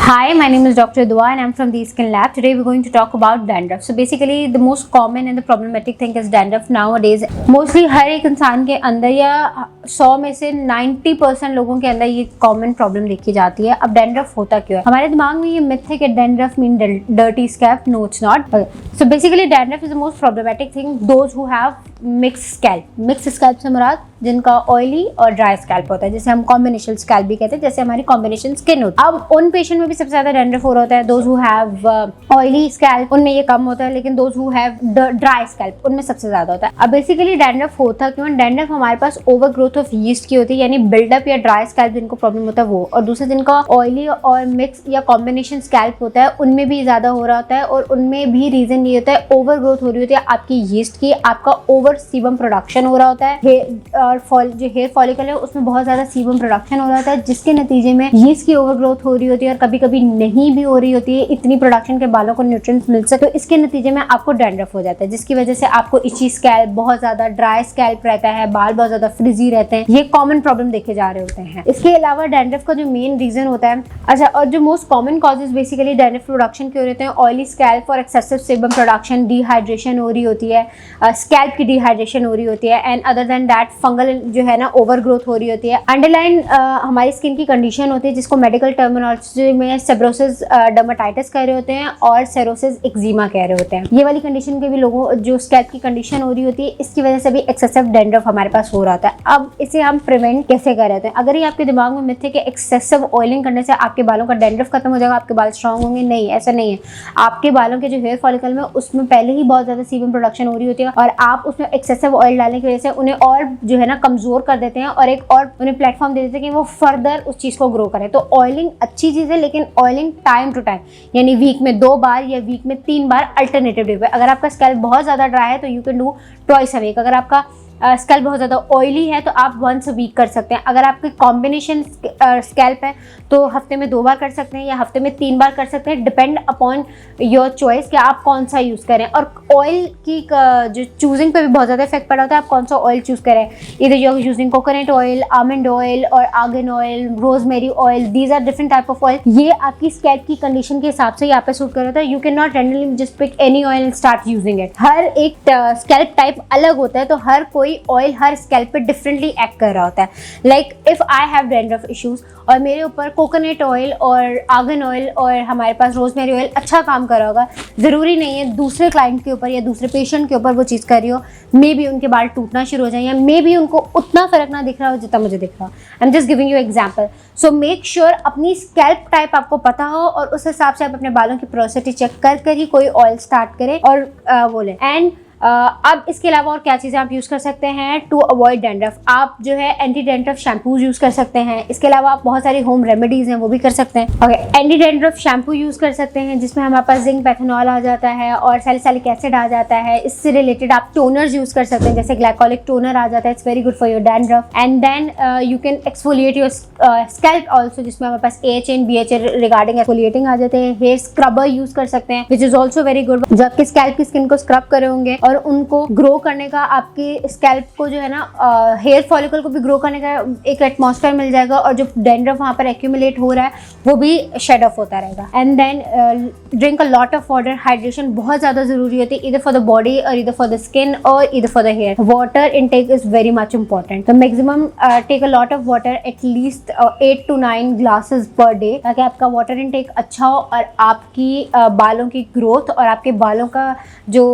Hi, my name is Dr. Dua and I'm from the Skin Lab. Today we're going to talk about dandruff. So basically the most common and the problematic thing is dandruff nowadays. Mostly हर एक इंसान के अंदर या 100 में से 90% लोगों के अंदर ये कॉमन प्रॉब्लम देखी जाती है. अब dandruff होता क्यों है? हमारे दिमाग में ये मिथ है कि dandruff mean dirty scalp. No, it's not. So basically dandruff is the most problematic thing. Those who have mixed scalp. Mixed scalp से मुराद जिनका ऑयली और ड्राई स्कैल्प होता है, जैसे हम कॉम्बिनेशन स्कैल्प भी कहते हैं, जैसे हमारी कॉम्बिनेशन स्किन होती है. अब उन पेशेंट में भी सबसे ज्यादा डैंड्रफ हो रहा होता है. Those who have oily scalp उनमें ये कम होता है, लेकिन those who have dry scalp उनमें सबसे ज्यादा होता है. अब बेसिकली डैंड्रफ होता क्यों? डैंड्रफ हमारे पास ओवर ग्रोथ ऑफ यीस्ट की होती है, यानी बिल्डअप या ड्राई स्कैल्प जिनको प्रॉब्लम होता है वो, और दूसरा जिनका ऑयली और मिक्स या कॉम्बिनेशन स्कैल्प होता है उनमें भी ज्यादा हो रहा होता है. और उनमें भी रीजन ये होता है ओवर ग्रोथ हो रही होती है आपकी यीस्ट की, आपका ओवर सीबम प्रोडक्शन हो रहा होता है, और जो हेयर फॉलिकल है उसमें बहुत ज्यादा सीबम प्रोडक्शन हो रहा होता है, जिसके नतीजे में यीस्ट की ओवर ग्रोथ हो रही होती है और कभी कभी नहीं भी हो रही होती है इतनी प्रोडक्शन के बालों को न्यूट्रिएंट्स मिल सके. तो इसके नतीजे में आपको डैंड्रफ हो जाता है, जिसकी वजह से आपको इची स्कैल्प, बहुत ज्यादा ड्राई स्कैल्प रहता है, बाल बहुत ज्यादा फ्रिजी रहते हैं. ये कॉमन प्रॉब्लम देखे जा रहे होते हैं. इसके अलावा डैंड्रफ का जो मेन रीजन होता है, अच्छा, और जो most common causes basically dandruff production के होते हैं, ऑयली स्कैल्प और एक्सेसिव सेबम प्रोडक्शन, डिहाइड्रेशन हो रही होती है, स्कैल्प की डिहाइड्रेशन हो रही होती है, and other than that fungal जो है ना ओवर ग्रोथ हो रही होती है. अंडरलाइन हमारी स्किन की कंडीशन होती है जिसको मेडिकल टर्मिनोलॉजी में सेब्रोसिस डर्मेटाइटिस कह रहे होते हैं और सेरोसिस एक्जिमा कह रहे होते हैं. ये वाली कंडीशन के भी लोगों जो स्कैल्प की कंडीशन हो रही होती है, इसकी वजह से भी एक्सेसिव डैंड्रफ हमारे पास हो रहा होता है. अब इसे हम प्रिवेंट कैसे कर रहे हैं? अगर ये आपके दिमाग में मिथ है कि एक्सेसिव ऑयलिंग करने से आपके बालों का डैंड्रफ खत्म हो जाएगा, आपके बाल स्ट्रॉन्ग होंगे, नहीं, ऐसा नहीं है. आपके बालों के जो हेयर फॉलिकल में उसमें पहले ही बहुत ज्यादा सीबम प्रोडक्शन हो रही होती है और आप उसमें एक्सेसिव ऑयल डालने की वजह से उन्हें और जो है ना कमजोर कर देते हैं और एक और उन्हें प्लेटफॉर्म दे देते हैं कि वो फर्दर उस चीज को ग्रो करें. तो ऑयलिंग अच्छी चीज है, लेकिन ऑयलिंग टाइम टू टाइम, यानी वीक में 2 बार या वीक में 3 बार अल्टरनेटिव डे पे. अगर आपका स्कैल्प बहुत ज्यादा ड्राई है तो you can do twice a week. अगर आपका स्कैल्प बहुत ज़्यादा ऑयली है तो आप वंस अ वीक कर सकते हैं. अगर आपकी कॉम्बिनेशन स्कैल्प है तो हफ्ते में 2 बार कर सकते हैं या हफ्ते में 3 बार कर सकते हैं, डिपेंड अपॉन योर चॉइस कि आप कौन सा यूज़ करें. और ऑयल की जो चूजिंग पे भी बहुत ज़्यादा इफेक्ट पड़ा होता है, आप कौन सा ऑयल चूज़ करें. इधर you are using coconut oil, almond oil और argan oil, rosemary oil, these are different type of oil. ये आपकी स्कैल्प की कंडीशन के हिसाब से यहाँ पे सूट कर रहा है. You can not randomly just pick any oil and start using it. हर एक स्कैल्प टाइप अलग होता है, तो हर कोई ऑयल हर स्कैल्प पे डिफरेंटली एक्ट कर रहा होता है. Like if I have dandruff issues और मेरे ऊपर कोकोनट ऑयल और आर्गन ऑयल और हमारे पास रोजमेरी ऑयल अच्छा काम कर रहा होगा, जरूरी नहीं है दूसरे क्लाइंट के ऊपर या दूसरे पेशेंट के ऊपर वो चीज़ कर रही हो. मे बी उनके बाल टूटना शुरू हो जाए या मे बी उनको उतना फर्क ना दिख रहा हो जितना मुझे दिख रहा हो. I am just giving you example. So make sure अपनी स्कैल्प टाइप आपको पता हो और उस हिसाब से आप अपने बालों की पोरोसिटी चेक कर ही कोई ऑयल स्टार्ट करें और वो लें. एंड अब इसके अलावा और क्या चीज़ें आप यूज़ कर सकते हैं टू अवॉइड डैंड्रफ? आप जो है एंटी डैंड्रफ शैम्पूज यूज़ कर सकते हैं. इसके अलावा आप बहुत सारी होम रेमेडीज़ हैं वो भी कर सकते हैं. Okay, anti dandruff shampoo use कर सकते हैं जिसमें हमारे पास जिंक पैथेनॉल आ जाता है और सैलिसिलिक एसिड आ जाता है. इससे रिलेटेड आप टोनर्स यूज़ कर सकते हैं, जैसे ग्लाइकोलिक टोनर आ जाता है. It's very good for your dandruff. And then you can exfoliate your scalp also, जिसमें हमारे पास AHA and BHA regarding exfoliating आ जाते हैं. हेयर स्क्रबर यूज़ कर सकते हैं which is also very good. जब आपके स्कैल्प की स्किन को स्क्रब करे होंगे और उनको ग्रो करने का, आपके स्कैल्प को जो है ना हेयर फॉलिकल को भी ग्रो करने का एक एटमॉस्फेयर मिल जाएगा और जो डैंड्रफ वहाँ पर एक्यूमुलेट हो रहा है वो भी शेड ऑफ होता रहेगा. And then drink a lot of water. Hydration बहुत ज़्यादा जरूरी होती है, इधर फॉर द बॉडी और इधर फॉर द स्किन और इधर for the hair. Water intake is very much important. तो maximum take a lot of water, at least 8 to 9 glasses per day, ताकि आपका वाटर इनटेक अच्छा हो और आपकी बालों की ग्रोथ और आपके बालों का जो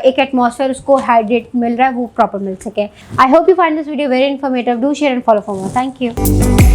एक एटमॉस्फेयर उसको हाइड्रेट मिल रहा है वो प्रॉपर मिल सके. I hope you find this video very informative. Do share and follow for more. Thank you.